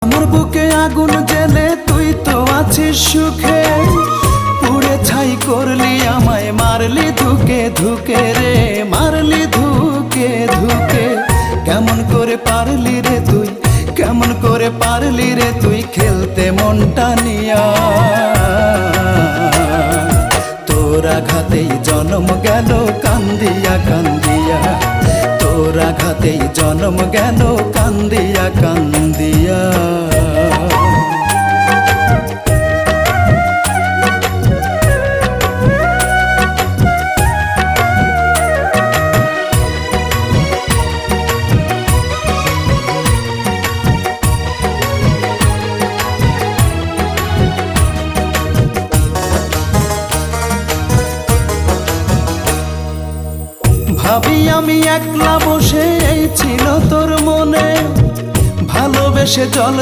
মোর বুকে আগুন জেলে তুই তো আছিস সুখে, পুড়ে ছাই করলি আমায়, মারলি ধুকে ধুকে রে, মারলি ধুকে ধুকে। কেমন করে পারলি রে তুই, কেমন করে পারলি রে তুই খেলতে মনটা নিয়া। তোর আঘাতেই জন্ম গেল কান্দিয়া কান্দিয়া, তোর আঘাতেই জন্ম গেল কান্দিয়া কান্দিয়া। ভাবি আমি একলা বসে, এই ছিল তোর মনে, ভালোবেসে জল